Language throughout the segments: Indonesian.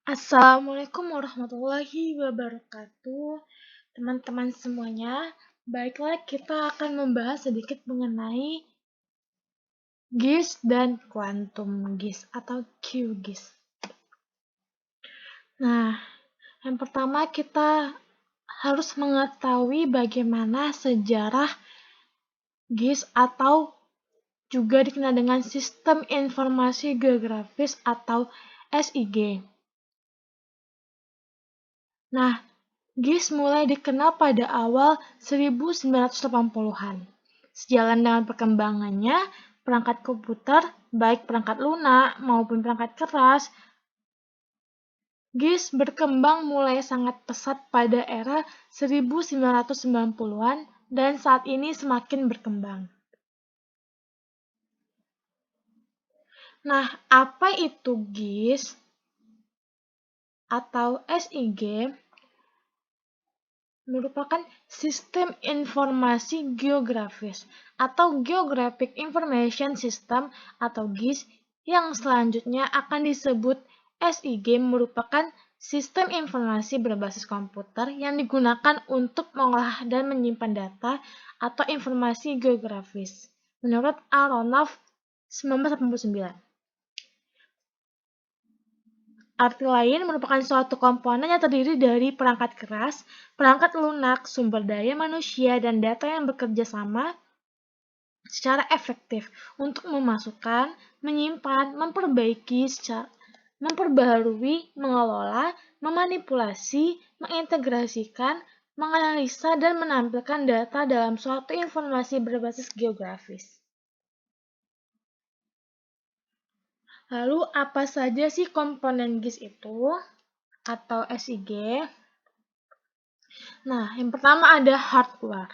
Assalamualaikum warahmatullahi wabarakatuh, teman-teman semuanya. Baiklah, kita akan membahas sedikit mengenai GIS dan kuantum GIS atau QGIS. Nah, yang pertama kita harus mengetahui bagaimana sejarah GIS atau juga dikenal dengan Sistem Informasi Geografis atau SIG. Nah, GIS mulai dikenal pada awal 1980-an. Sejalan dengan perkembangannya, perangkat komputer, baik perangkat lunak maupun perangkat keras, GIS berkembang mulai sangat pesat pada era 1990-an dan saat ini semakin berkembang. Nah, apa itu GIS atau SIG? Merupakan sistem informasi geografis atau Geographic Information System atau GIS yang selanjutnya akan disebut SIG merupakan sistem informasi berbasis komputer yang digunakan untuk mengolah dan menyimpan data atau informasi geografis menurut Aronoff 1989. Arti lain merupakan suatu komponen yang terdiri dari perangkat keras, perangkat lunak, sumber daya manusia, dan data yang bekerja sama secara efektif untuk memasukkan, menyimpan, memperbaiki, memperbaharui, mengelola, memanipulasi, mengintegrasikan, menganalisa, dan menampilkan data dalam suatu informasi berbasis geografis. Lalu apa saja sih komponen GIS itu atau SIG? Nah, yang pertama ada hardware.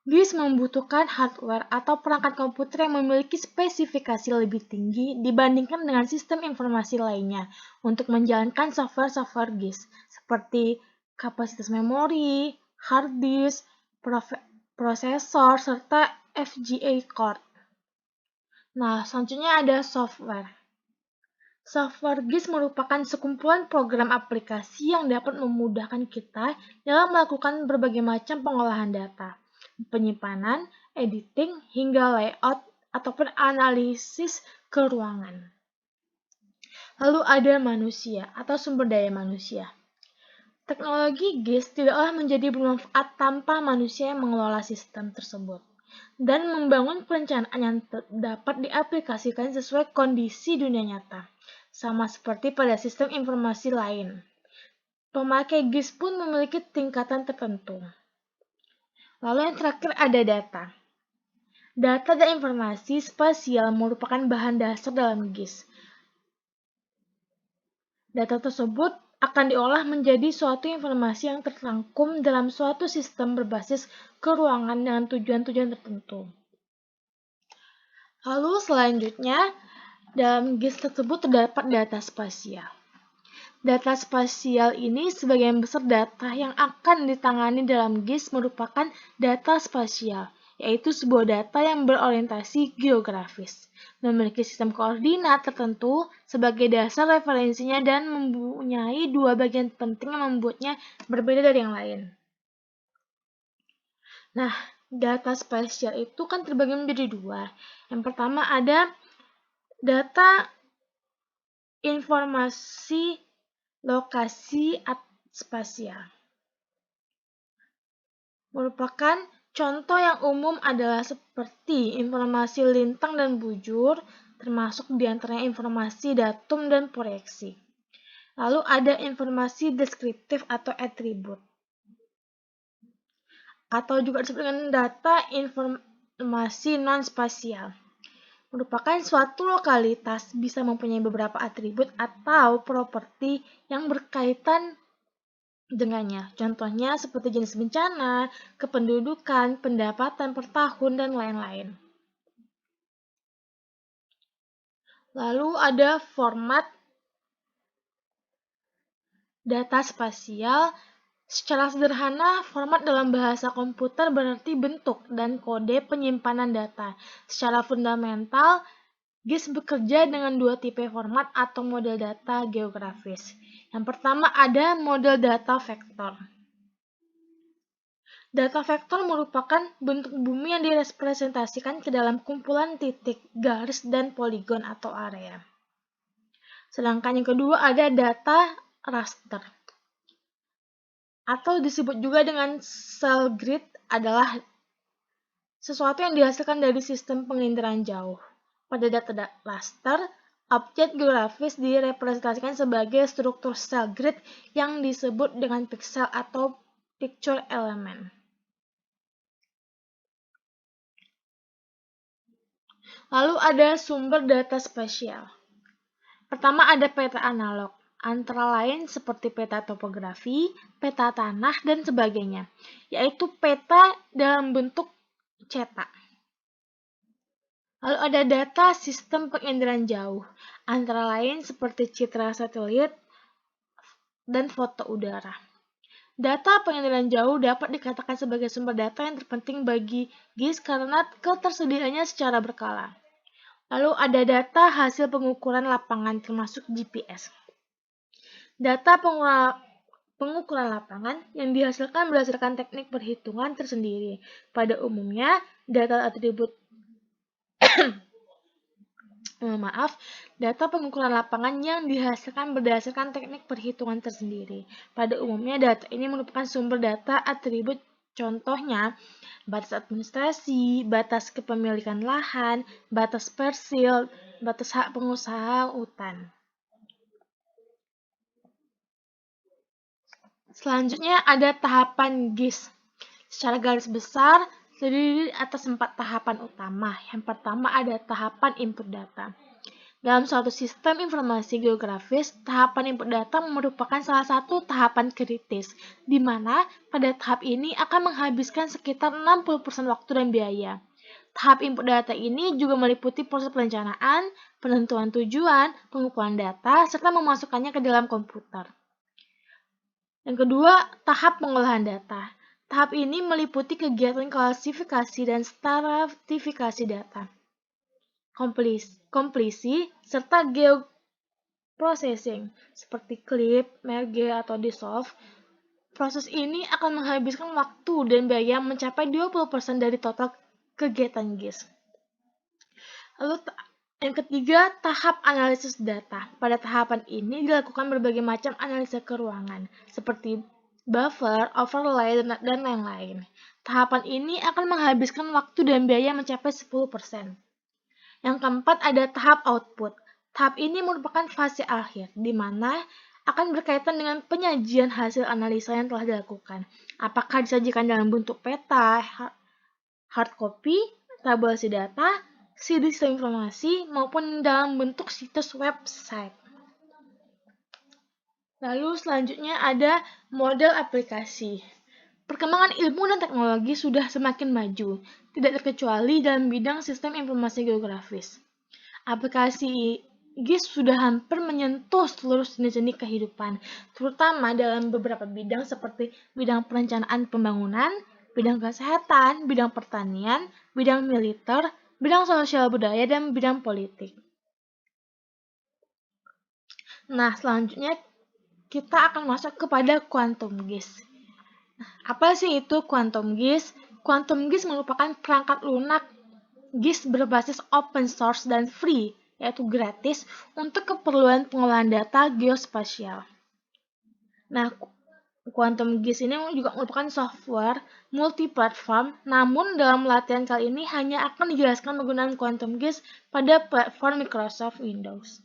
GIS membutuhkan hardware atau perangkat komputer yang memiliki spesifikasi lebih tinggi dibandingkan dengan sistem informasi lainnya untuk menjalankan software-software GIS seperti kapasitas memori, hard disk, prosesor, serta FGA core. Nah, selanjutnya ada software. Software GIS merupakan sekumpulan program aplikasi yang dapat memudahkan kita dalam melakukan berbagai macam pengolahan data, penyimpanan, editing, hingga layout ataupun analisis keruangan. Lalu ada manusia atau sumber daya manusia. Teknologi GIS tidaklah menjadi bermanfaat tanpa manusia yang mengelola sistem tersebut dan membangun perencanaan yang dapat diaplikasikan sesuai kondisi dunia nyata, sama seperti pada sistem informasi lain. Pemakai GIS pun memiliki tingkatan tertentu. Lalu yang terakhir ada data. Data dan informasi spasial merupakan bahan dasar dalam GIS. Data tersebut akan diolah menjadi suatu informasi yang terrangkum dalam suatu sistem berbasis keruangan dengan tujuan-tujuan tertentu. Lalu selanjutnya, dalam GIS tersebut terdapat data spasial. Data spasial ini sebagian besar data yang akan ditangani dalam GIS merupakan data spasial, yaitu sebuah data yang berorientasi geografis, memiliki sistem koordinat tertentu sebagai dasar referensinya dan mempunyai dua bagian penting yang membuatnya berbeda dari yang lain. Nah, data spasial itu kan terbagi menjadi dua. Yang pertama ada data informasi lokasi spasial. Merupakan contoh yang umum adalah seperti informasi lintang dan bujur, termasuk diantaranya informasi datum dan proyeksi. Lalu ada informasi deskriptif atau atribut, atau juga disebut dengan data informasi non-spasial. Merupakan suatu lokalitas bisa mempunyai beberapa atribut atau properti yang berkaitan dengannya. Contohnya seperti jenis bencana, kependudukan, pendapatan per tahun, dan lain-lain. Lalu ada format data spasial. Secara sederhana, format dalam bahasa komputer berarti bentuk dan kode penyimpanan data. Secara fundamental, GIS bekerja dengan dua tipe format atau model data geografis. Yang pertama ada model data vektor. Data vektor merupakan bentuk bumi yang direpresentasikan ke dalam kumpulan titik, garis, dan poligon atau area. Sedangkan yang kedua ada data raster. Atau disebut juga dengan cell grid adalah sesuatu yang dihasilkan dari sistem penginderaan jauh. Pada data raster, objek geografis direpresentasikan sebagai struktur cell grid yang disebut dengan pixel atau picture element. Lalu ada sumber data spasial. Pertama ada peta analog, antara lain seperti peta topografi, peta tanah, dan sebagainya, yaitu peta dalam bentuk cetak. Lalu ada data sistem penginderaan jauh, antara lain seperti citra satelit dan foto udara. Data penginderaan jauh dapat dikatakan sebagai sumber data yang terpenting bagi GIS karena ketersediaannya secara berkala. Lalu ada data hasil pengukuran lapangan termasuk GPS. Data pengukuran lapangan yang dihasilkan berdasarkan teknik perhitungan tersendiri. Pada umumnya, data atribut data pengukuran lapangan yang dihasilkan berdasarkan teknik perhitungan tersendiri. Pada umumnya, data ini merupakan sumber data atribut, contohnya batas administrasi, batas kepemilikan lahan, batas persil, batas hak pengusaha hutan. Selanjutnya ada tahapan GIS. Secara garis besar, terdiri atas 4 tahapan utama. Yang pertama ada tahapan input data. Dalam suatu sistem informasi geografis, tahapan input data merupakan salah satu tahapan kritis, di mana pada tahap ini akan menghabiskan sekitar 60% waktu dan biaya. Tahap input data ini juga meliputi proses perencanaan, penentuan tujuan, pengumpulan data, serta memasukkannya ke dalam komputer. Yang kedua, tahap pengolahan data. Tahap ini meliputi kegiatan klasifikasi dan stratifikasi data, komplisi, serta geoprocessing, seperti clip, merge, atau dissolve. Proses ini akan menghabiskan waktu dan biaya mencapai 20% dari total kegiatan GIS. Lalu yang ketiga, tahap analisis data. Pada tahapan ini dilakukan berbagai macam analisa keuangan, seperti buffer, overlay, dan lain-lain. Tahapan ini akan menghabiskan waktu dan biaya mencapai 10%. Yang keempat ada tahap output. Tahap ini merupakan fase akhir, di mana akan berkaitan dengan penyajian hasil analisa yang telah dilakukan. Apakah disajikan dalam bentuk peta, hard copy, tabulasi data, CD sistem informasi, maupun dalam bentuk situs website. Lalu selanjutnya ada model aplikasi. Perkembangan ilmu dan teknologi sudah semakin maju, tidak terkecuali dalam bidang sistem informasi geografis. Aplikasi GIS sudah hampir menyentuh seluruh sendi-sendi kehidupan, terutama dalam beberapa bidang seperti bidang perencanaan pembangunan, bidang kesehatan, bidang pertanian, bidang militer, bidang sosial budaya, dan bidang politik. Nah, selanjutnya kita akan masuk kepada quantum GIS. Apa sih itu quantum GIS? Quantum GIS merupakan perangkat lunak GIS berbasis open source dan free, yaitu gratis, untuk keperluan pengolahan data geospasial. Nah, Quantum GIS ini juga merupakan software multi-platform, namun dalam latihan kali ini hanya akan dijelaskan penggunaan Quantum GIS pada platform Microsoft Windows.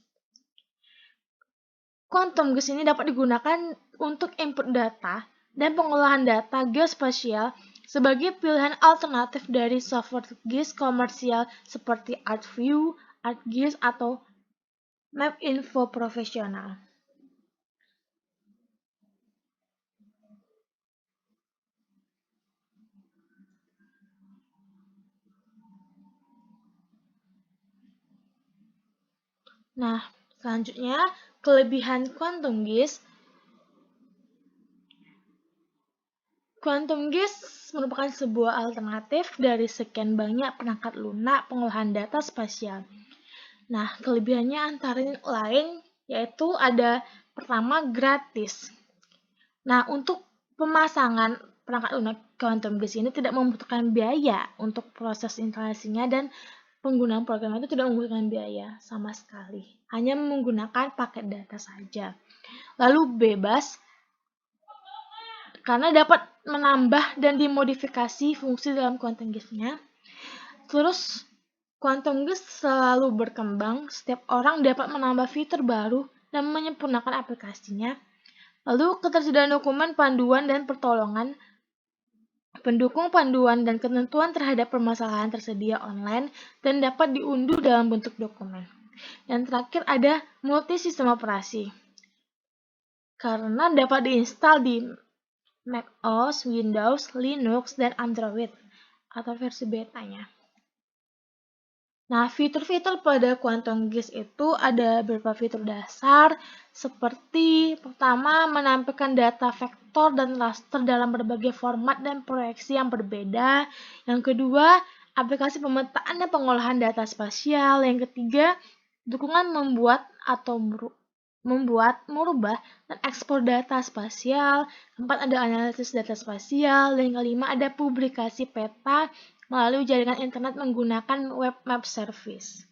Quantum GIS ini dapat digunakan untuk input data dan pengolahan data geospasial sebagai pilihan alternatif dari software GIS komersial seperti ArcView, ArcGIS, atau MapInfo Profesional. Nah, selanjutnya kelebihan Quantum GIS. Quantum GIS merupakan sebuah alternatif dari sekian banyak perangkat lunak pengolahan data spasial. Nah, kelebihannya antara lain yaitu ada pertama gratis. Nah, untuk pemasangan perangkat lunak quantum GIS ini tidak membutuhkan biaya untuk proses instalasinya dan penggunaan program itu tidak membutuhkan biaya sama sekali. Hanya menggunakan paket data saja. Lalu bebas karena dapat menambah dan dimodifikasi fungsi dalam quantum GIS-nya. Terus quantum GIS selalu berkembang, setiap orang dapat menambah fitur baru dan menyempurnakan aplikasinya. Lalu ketersediaan dokumen, panduan, dan pertolongan pendukung panduan dan ketentuan terhadap permasalahan tersedia online dan dapat diunduh dalam bentuk dokumen. Dan terakhir ada multi sistem operasi. Karena dapat diinstal di macOS, Windows, Linux, dan Android atau versi betanya. Nah, fitur-fitur pada Quantum GIS itu ada beberapa fitur dasar seperti pertama menampilkan data vektor dan raster dalam berbagai format dan proyeksi yang berbeda. Yang kedua, aplikasi pemetaan dan pengolahan data spasial. Yang ketiga, dukungan membuat, merubah, dan ekspor data spasial. Keempat, ada analisis data spasial. Dan yang kelima, ada publikasi peta melalui jaringan internet menggunakan web map service.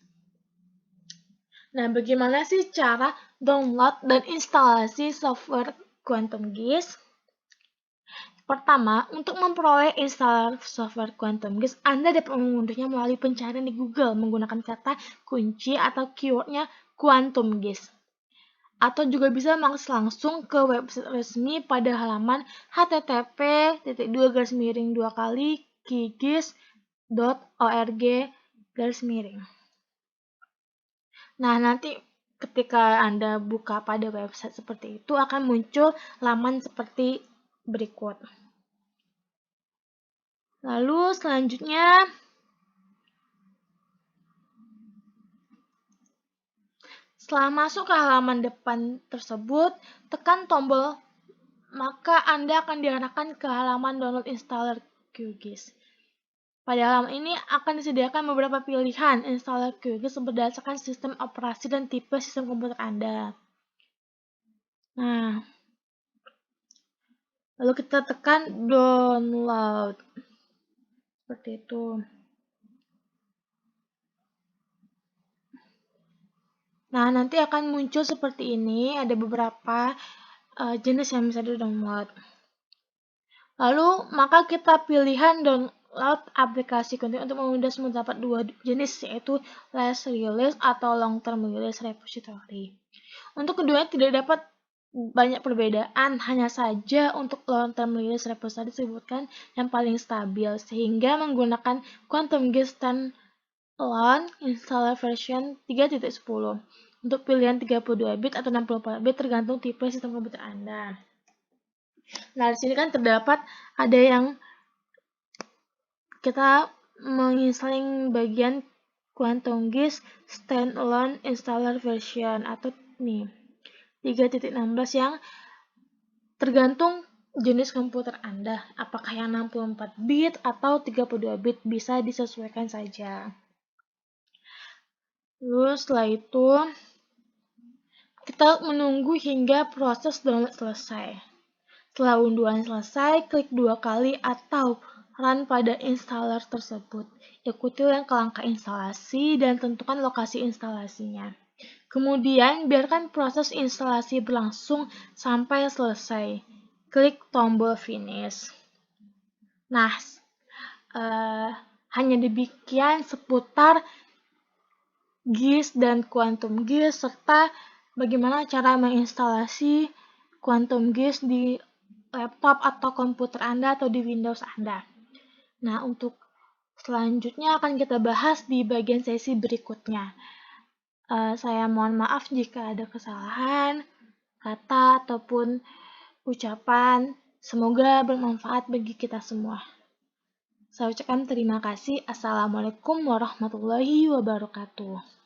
Nah, bagaimana sih cara download dan instalasi software Quantum GIS? Pertama, untuk memperoleh installer software Quantum GIS, Anda dapat mengunduhnya melalui pencarian di Google menggunakan kata kunci atau keywordnya Quantum GIS. Atau juga bisa mengakses langsung ke website resmi pada halaman http://gis.org. Nah, nanti ketika Anda buka pada website seperti itu akan muncul laman seperti berikut. Lalu selanjutnya setelah masuk ke halaman depan tersebut, tekan tombol, maka Anda akan diarahkan ke halaman download installer QGIS. Pada halaman ini akan disediakan beberapa pilihan installer QGIS berdasarkan sistem operasi dan tipe sistem komputer Anda. Nah, lalu kita tekan download. Seperti itu. Nah, nanti akan muncul seperti ini, ada beberapa jenis yang bisa di-download. Lalu, maka kita pilihan download aplikasi konten untuk memudah terdapat dua jenis, yaitu last release atau long term release repository. Untuk keduanya tidak dapat banyak perbedaan, hanya saja untuk long term release repository disebutkan yang paling stabil, sehingga menggunakan Quantum GIS Standalone Installer version 3.10 untuk pilihan 32 bit atau 64 bit tergantung tipe sistem komputer Anda. Nah, di sini kan terdapat ada yang kita menginstalling bagian Quantum GIS Standalone Installer version atau nih 3.16 yang tergantung jenis komputer Anda, apakah yang 64 bit atau 32 bit, bisa disesuaikan saja. Lalu setelah itu kita menunggu hingga proses download selesai. Setelah unduhan selesai, klik 2 kali atau run pada installer tersebut. Ikuti langkah instalasi dan tentukan lokasi instalasinya. Kemudian biarkan proses instalasi berlangsung sampai selesai. Klik tombol finish. Nah, hanya demikian seputar GIS dan Quantum GIS serta bagaimana cara menginstalasi Quantum GIS di laptop atau komputer Anda atau di Windows Anda. Nah, untuk selanjutnya akan kita bahas di bagian sesi berikutnya. Saya mohon maaf jika ada kesalahan kata ataupun ucapan. Semoga bermanfaat bagi kita semua. Saya ucapkan terima kasih. Assalamualaikum warahmatullahi wabarakatuh.